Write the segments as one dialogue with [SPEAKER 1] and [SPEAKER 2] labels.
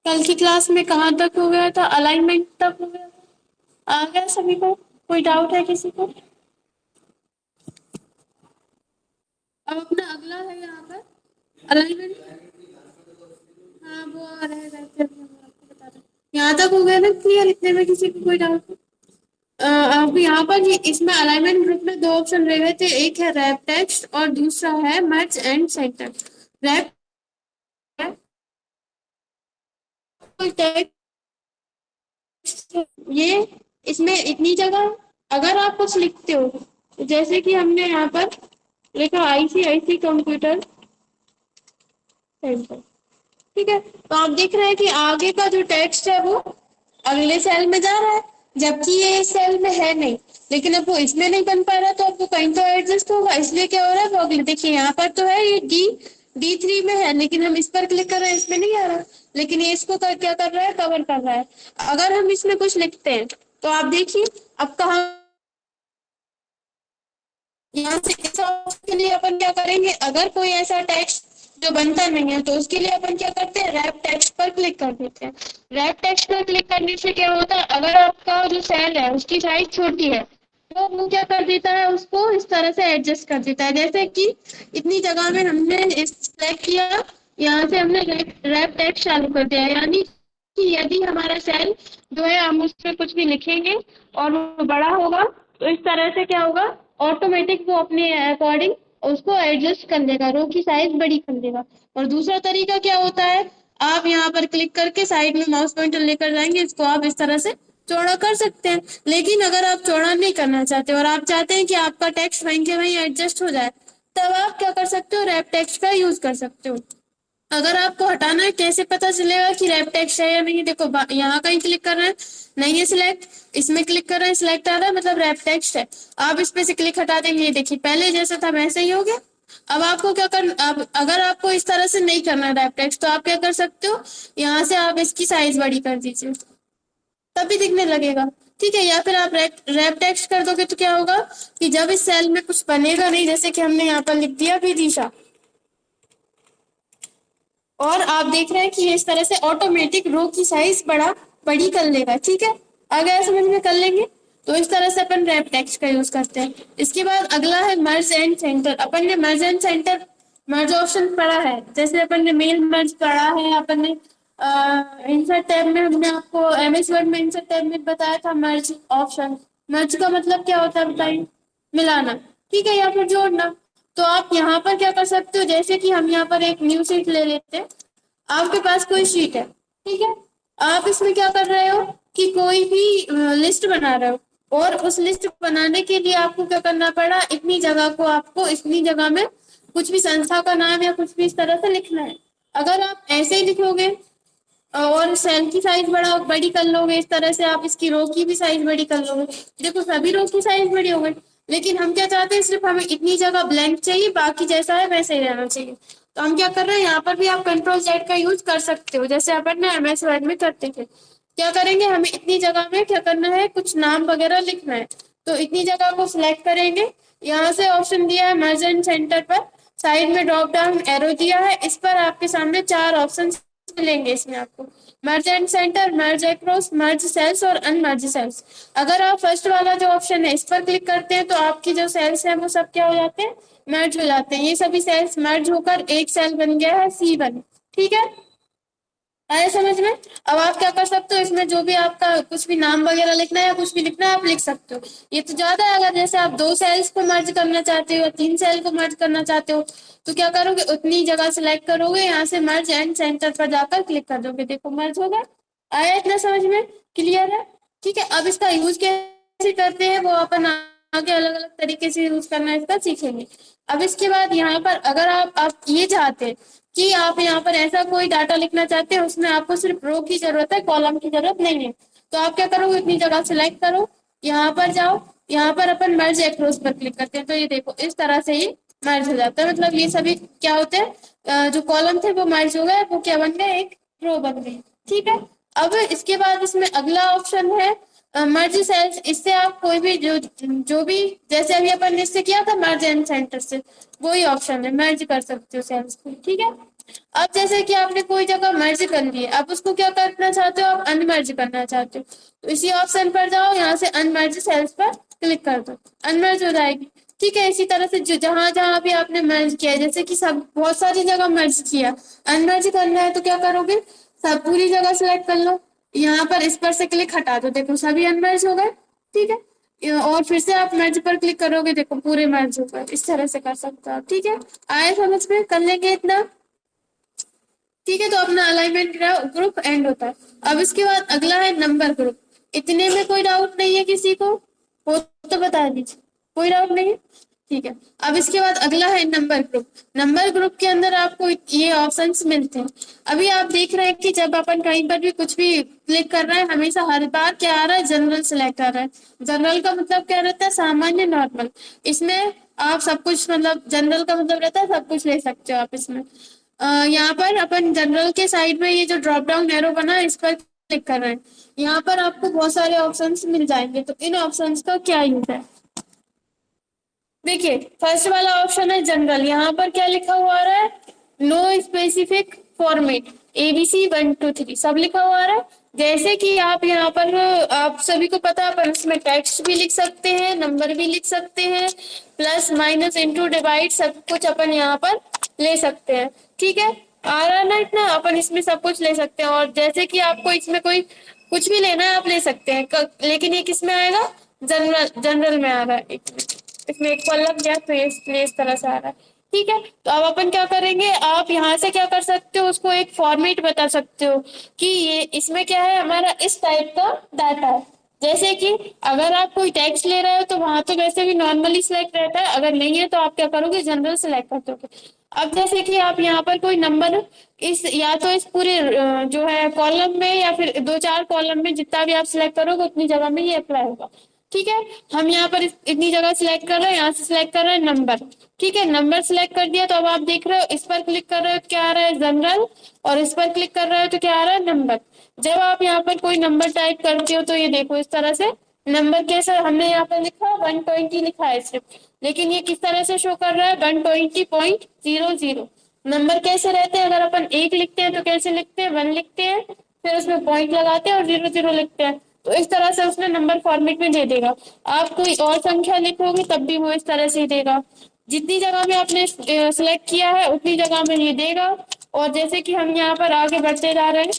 [SPEAKER 1] कल की क्लास में कहाँ तक हो गया था? अलाइनमेंट तक हो गया था। आ गया सभी को? कोई डाउट है किसी को? अब अपना अगला है यहाँ पर अलाइनमेंट। हाँ वो आ रहा है right, अभी हम आपको बता रहे हैं। यहाँ तक हो गया ना क्लियर? इतने में किसी को कोई डाउट? अब यहाँ पर ये इसमें अलाइनमेंट ग्रुप में दो ऑप्शन रह गए थे, एक है रैप टेक्स्ट और दूसरा है मर्ज एंड सेंटर। रैप टेक्स्ट ये इसमें इतनी जगह अगर आप कुछ लिखते हो, जैसे कि हमने यहाँ पर लिखा आईसीआईसी कंप्यूटर सेंटर, ठीक है, तो आप देख रहे हैं कि आगे का जो टेक्स्ट है वो अगले सेल में जा रहा है, जबकि ये इस सेल में है नहीं। लेकिन अब वो इसमें नहीं बन पा रहा, तो अब वो कहीं तो एडजस्ट होगा, इसलिए क्या हो रहा है वो अगले, देखिए यहाँ पर तो है ये D3 में है, लेकिन हम इस पर क्लिक कर रहे हैं, इसमें नहीं आ रहा। लेकिन ये इसको क्या कर रहा है, कवर कर रहा है। अगर हम इसमें कुछ लिखते हैं तो आप देखिए अब कहाँ, यहाँ से इस ऑप्शन के लिए अपन क्या करेंगे, अगर कोई ऐसा टेक्स्ट जो बनता नहीं है तो उसके लिए अपन क्या करते हैं, रैप टेक्स्ट पर क्लिक कर देते हैं। रैप टेक्स्ट पर क्लिक करने से क्या होता है, अगर आपका जो सेल है उसकी साइज छोटी है तो वो क्या कर देता है, उसको इस तरह से एडजस्ट कर देता है। जैसे कि इतनी जगह में हमने इस सेलेक्ट किया, यहाँ से हमने रैप टेक्स्ट चालू कर दिया, यानी कि यदि हमारा सेल जो है हम उस पर कुछ भी लिखेंगे और वो बड़ा होगा तो इस तरह से क्या होगा, ऑटोमेटिक वो अपने अकॉर्डिंग उसको एडजस्ट कर लेगा, रो की साइज बड़ी कर लेगा। और दूसरा तरीका क्या होता है, आप यहाँ पर क्लिक करके साइड में माउस पॉइंटर लेकर जाएंगे, इसको आप इस तरह से चौड़ा कर सकते हैं। लेकिन अगर आप चौड़ा नहीं करना चाहते और आप चाहते हैं कि आपका टेक्स्ट वहीं के वहीं एडजस्ट हो जाए, तब आप क्या कर सकते हो, रैप टेक्स्ट का यूज कर सकते हो। अगर आपको हटाना है, कैसे पता चलेगा कि रैप टेक्स्ट है या नहीं, देखो यहाँ कहीं क्लिक कर रहे हैं, नहीं है सिलेक्ट, इसमें क्लिक कर रहे हैं, सिलेक्ट आ रहा है, मतलब रैप टेक्स्ट है। आप इस पे से क्लिक हटा देंगे, ये देखिए पहले जैसा था वैसे ही हो गया। अब आपको क्या करना, अब अगर आपको इस तरह से नहीं करना रैप टेक्स्ट, तो आप क्या कर सकते हो, यहाँ से आप इसकी साइज बड़ी कर दीजिए, तभी दिखने लगेगा। ठीक है, या फिर आप रैप टेक्स्ट कर दोगे तो क्या होगा कि जब इस सेल में कुछ बनेगा नहीं, जैसे कि हमने यहाँ पर लिख दिया विदिशा, और आप देख रहे हैं कि ये इस तरह से ऑटोमेटिक रो की साइज बड़ी कर लेगा। ठीक है, अगर समझ में कर लेंगे तो इस तरह से अपन रैप टेक्स्ट का यूज करते हैं। इसके बाद अगला है मर्ज एंड सेंटर। अपन ने merge and centre merge option पढ़ा है, जैसे अपन ने मेल मर्ज पढ़ा है, अपन ने इंसर्ट टैब में हमने आपको एमएस वर्ड में इंसर्ट टैब में बताया था मर्ज ऑप्शन। मर्ज का मतलब क्या होता है बताइए? मिलाना, ठीक है, या फिर जोड़ना। तो आप यहाँ पर क्या कर सकते हो, जैसे कि हम यहाँ पर एक न्यू शीट ले लेते हैं। आपके पास कोई शीट है, ठीक है, आप इसमें क्या कर रहे हो कि कोई भी लिस्ट बना रहे हो, और उस लिस्ट बनाने के लिए आपको क्या करना पड़ा, इतनी जगह को आपको इतनी जगह में कुछ भी संस्था का नाम या कुछ भी इस तरह से लिखना है। अगर आप ऐसे ही लिखोगे और सेल की साइज बड़ी कर लोगे, इस तरह से आप इसकी रो की भी साइज बड़ी कर लोगे, देखो सभी रो की साइज बड़ी हो गई। लेकिन हम क्या चाहते हैं, सिर्फ हमें इतनी जगह ब्लैंक चाहिए, बाकी जैसा है वैसे ही रहना चाहिए। तो हम क्या कर रहे हैं, यहाँ पर भी आप कंट्रोल जेड का यूज कर सकते हो, जैसे अपन ने एमएस वर्ड में करते थे। क्या करेंगे, हमें इतनी जगह में क्या करना है, कुछ नाम वगैरह लिखना है, तो इतनी जगह को सिलेक्ट करेंगे। यहाँ से ऑप्शन दिया है मर्ज एंड सेंटर पर, साइड में ड्रॉप डाउन एरो दिया है, इस पर आपके सामने चार ऑप्शन मिलेंगे। इसमें आपको merge and centre, merge across, merge cells और अनमर्ज सेल्स। अगर आप फर्स्ट वाला जो ऑप्शन है इस पर क्लिक करते हैं तो आपकी जो सेल्स है वो सब क्या हो जाते हैं, मर्ज हो जाते हैं। ये सभी सेल्स मर्ज होकर एक सेल बन गया है C1। ठीक है, आया समझ में? अब आप क्या कर सकते हो, इसमें जो भी आपका कुछ भी नाम वगैरह लिखना है या कुछ भी लिखना है आप लिख सकते हो। ये तो ज्यादा है, अगर जैसे आप दो सेल्स को मर्ज करना चाहते हो या तीन सेल को मर्ज करना चाहते हो तो क्या करोगे, उतनी जगह सिलेक्ट करोगे, यहाँ से मर्ज एंड सेंटर पर जाकर क्लिक कर दोगे, देखो मर्ज होगा। आया इतना समझ में? क्लियर है? ठीक है, अब इसका यूज कैसे करते हैं वो अपन आगे अलग अलग तरीके से यूज करना है इसका सीखेंगे। अब इसके बाद यहाँ पर अगर आप ये चाहते हैं कि आप यहाँ पर ऐसा कोई डाटा लिखना चाहते हैं उसमें आपको सिर्फ रो की जरूरत है, कॉलम की जरूरत नहीं है, तो आप क्या करोगे, इतनी जगह सिलेक्ट करो, यहाँ पर जाओ, यहाँ पर अपन मर्ज एक्रॉस पर क्लिक करते हैं, तो ये देखो इस तरह से ये मर्ज हो जाता है। मतलब ये सभी क्या होते हैं, जो कॉलम थे वो मर्ज हो गए, वो क्या बन गए, एक रो बन गई। ठीक है, अब इसके बाद इसमें अगला ऑप्शन है मर्ज सेल्स। इससे आप कोई भी जो भी, जैसे अभी अपन ने इससे किया था मर्ज एंड सेंटर से, वही ऑप्शन है, मर्ज कर सकते हो सेल्स को। ठीक है, अब जैसे कि आपने कोई जगह मर्ज कर ली है, अब उसको क्या करना चाहते हो, आप अनमर्ज करना चाहते हो, तो इसी ऑप्शन पर जाओ, यहाँ से अनमर्ज सेल्स पर क्लिक कर दो, अनमर्ज हो जाएगी। ठीक है, इसी तरह से जो जहां जहां भी आपने मर्ज किया है, जैसे कि सब बहुत सारी जगह मर्ज किया, अनमर्ज करना है तो क्या करोगे, सब पूरी जगह सिलेक्ट कर लो, यहाँ पर इस पर से क्लिक हटा दो, देखो सभी अनमर्ज हो गए। ठीक है, और फिर से आप मर्ज पर क्लिक करोगे, देखो पूरे मर्ज हो गए। इस तरह से कर सकते हो आप। ठीक है, आए समझ में, कर लेंगे इतना। ठीक है, तो अपना अलाइनमेंट ग्रुप एंड होता है। अब इसके बाद अगला है नंबर ग्रुप। इतने में कोई डाउट नहीं है किसी को, हो तो बता दीजिए, कोई डाउट नहीं है। ठीक है, अब इसके बाद अगला है नंबर ग्रुप। नंबर ग्रुप के अंदर आपको ये ऑप्शंस मिलते हैं। अभी आप देख रहे हैं कि जब अपन कहीं पर भी कुछ भी क्लिक कर रहे हैं, हमेशा हर बार क्या आ रहा है, जनरल सिलेक्ट आ रहा है। जनरल का मतलब क्या रहता है, सामान्य, नॉर्मल। इसमें आप सब कुछ, मतलब जनरल का मतलब रहता है सब कुछ ले सकते हो आप इसमें। यहाँ पर अपन जनरल के साइड में ये जो ड्रॉप डाउन एरो बना है, इस पर क्लिक कर रहे हैं। यहाँ पर आपको बहुत सारे ऑप्शंस मिल जाएंगे, तो इन ऑप्शंस का क्या यूज है। देखिए, फर्स्ट वाला ऑप्शन है जनरल। यहाँ पर क्या लिखा हुआ आ रहा है, नो स्पेसिफिक फॉर्मेट, एबीसी 1 2 3 सब लिखा हुआ आ रहा है। जैसे कि आप यहाँ पर, आप सभी को पता है, अपन इसमें टेक्स्ट भी लिख सकते हैं, नंबर भी लिख सकते हैं, प्लस माइनस इंटू डिवाइड सब कुछ अपन यहाँ पर ले सकते हैं। ठीक है, आ रहा है ना इतना, अपन इसमें सब कुछ ले सकते हैं। और जैसे कि आपको इसमें कोई कुछ भी लेना है आप ले सकते हैं, लेकिन ये किस में आएगा, जनरल, जनरल में आ रहा है। इसमें एक पल लग गया तो ये इस तरह से आ रहा है। ठीक है, तो अब अपन क्या करेंगे, आप यहाँ से क्या कर सकते हो, उसको एक फॉर्मेट बता सकते हो कि ये इसमें क्या है, हमारा इस टाइप का डाटा है। जैसे कि अगर आप कोई टैक्स ले रहे हो तो वहां तो वैसे भी नॉर्मली सिलेक्ट रहता है, अगर नहीं है तो आप क्या करोगे, जनरल सिलेक्ट कर दोगे। अब जैसे कि आप यहाँ पर कोई नंबर, इस या तो इस पूरे जो है कॉलम में, या फिर 2 4 कॉलम में, जितना भी आप सिलेक्ट करोगे उतनी जगह में ये अप्लाई होगा। ठीक है, हम यहाँ पर इतनी जगह सिलेक्ट कर रहे हैं, यहाँ से सिलेक्ट कर रहे हैं नंबर। ठीक है, नंबर सिलेक्ट कर दिया, तो अब आप देख रहे हो इस पर क्लिक कर रहे हो तो क्या आ रहा है, जनरल, और इस पर क्लिक कर रहे हो तो क्या आ रहा है, नंबर। जब आप यहाँ पर कोई नंबर टाइप करते हो तो ये देखो इस तरह से नंबर, कैसे हमने यहाँ पर लिखा 120 लिखा है सिर्फ, लेकिन ये किस तरह से शो कर रहा है, 120.00। नंबर कैसे रहते हैं, अगर अपन 1 लिखते हैं तो कैसे लिखते हैं, 1 लिखते हैं, फिर उसमें पॉइंट लगाते हैं और 00 लिखते हैं। तो इस तरह से उसने नंबर फॉर्मेट में दे देगा। आप कोई और संख्या लिखोगे तब भी वो इस तरह से ही देगा। जितनी जगह में आपने सिलेक्ट किया है उतनी जगह में ये देगा। और जैसे कि हम यहाँ पर आगे बढ़ते जा रहे हैं,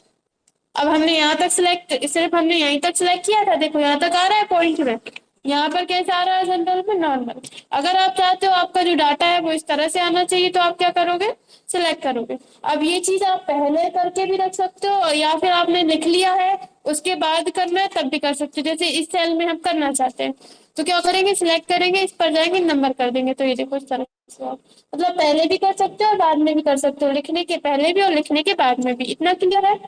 [SPEAKER 1] अब हमने यहाँ तक सिलेक्ट, सिर्फ हमने यहीं तक सिलेक्ट किया था, देखो यहाँ तक आ रहा है पॉइंट में। यहाँ पर कैसे आ रहा है, जनरल में, नॉर्मल। अगर आप चाहते हो आपका जो डाटा है वो इस तरह से आना चाहिए, तो आप क्या करोगे, सिलेक्ट करोगे। अब ये चीज आप पहले करके भी रख सकते हो, या फिर आपने लिख लिया है उसके बाद करना है तब भी कर सकते हो। जैसे इस सेल में हम करना चाहते हैं तो क्या करेंगे, सिलेक्ट करेंगे, इस पर जाएंगे, नंबर कर देंगे, तो ये देखो इस तरह से आप मतलब पहले भी कर सकते हो और बाद में भी कर सकते हो, लिखने के पहले भी और लिखने के बाद में भी। इतना क्लियर है।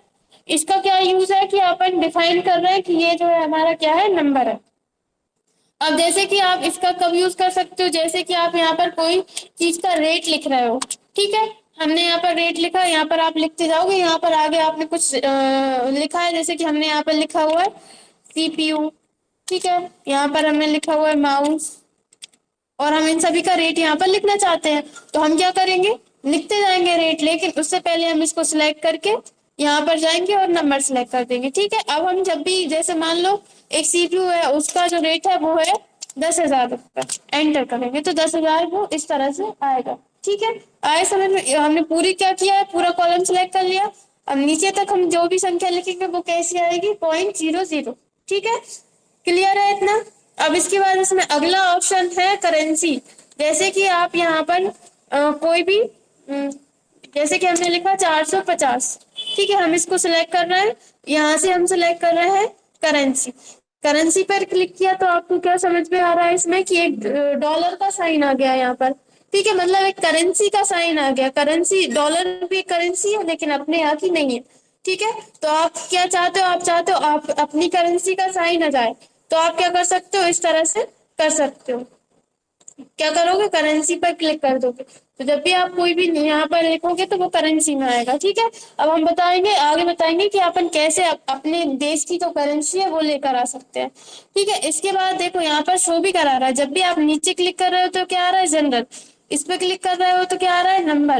[SPEAKER 1] इसका क्या यूज है कि अपन डिफाइन कर रहे हैं कि ये जो है हमारा क्या है, नंबर है। अब जैसे कि आप इसका कब यूज कर सकते हो, जैसे कि आप यहाँ पर कोई चीज का रेट लिख रहे हो। ठीक है, हमने यहाँ पर रेट लिखा, यहाँ पर आप लिखते जाओगे, यहाँ पर आगे आपने कुछ लिखा है, जैसे कि हमने यहाँ पर लिखा हुआ है सीपीयू। ठीक है, यहाँ पर हमने लिखा हुआ है माउस, और हम इन सभी का रेट यहाँ पर लिखना चाहते हैं, तो हम क्या करेंगे, लिखते जाएंगे रेट, लेकिन उससे पहले हम इसको सिलेक्ट करके यहाँ पर जाएंगे और नंबर सिलेक्ट कर देंगे। ठीक है, अब हम जब भी, जैसे मान लो एक सीपीयू है, उसका जो रेट है वो है 10,000 रुपये, एंटर करेंगे तो 10,000 वो इस तरह से आएगा। ठीक है, आए समझ में, हमने पूरी क्या किया है, पूरा कॉलम सिलेक्ट कर लिया। अब नीचे तक हम जो भी संख्या लिखेंगे वो कैसी आएगी, 0.00। ठीक है, क्लियर है इतना। अब इसके बाद इसमें अगला ऑप्शन है करेंसी। जैसे कि आप यहाँ पर कोई भी जैसे कि हमने लिखा 450। ठीक है, हम इसको सिलेक्ट कर रहे हैं, यहाँ से हम सिलेक्ट कर रहे हैं करेंसी। करेंसी पर क्लिक किया तो आपको क्या समझ में आ रहा है इसमें कि एक डॉलर का साइन आ गया यहाँ पर। ठीक है, मतलब एक करेंसी का साइन आ गया। करेंसी, डॉलर भी एक करेंसी है लेकिन अपने यहाँ की नहीं है। ठीक है, तो आप क्या चाहते हो, आप चाहते हो आप अपनी करेंसी का साइन आ जाए, तो आप क्या कर सकते हो, इस तरह से कर सकते हो। क्या करोगे, करेंसी पर क्लिक कर दोगे, तो जब भी आप कोई भी यहाँ पर लिखोगे तो वो करेंसी में आएगा। ठीक है, अब हम बताएंगे, आगे बताएंगे कि अपन कैसे अपने देश की जो करेंसी है वो लेकर आ सकते हैं। ठीक है, इसके बाद देखो यहाँ पर शो भी करा रहा है, जब भी आप नीचे क्लिक कर रहे हो तो क्या आ रहा है, जनरल, इस पे क्लिक कर रहे हो तो क्या आ रहा है, नंबर।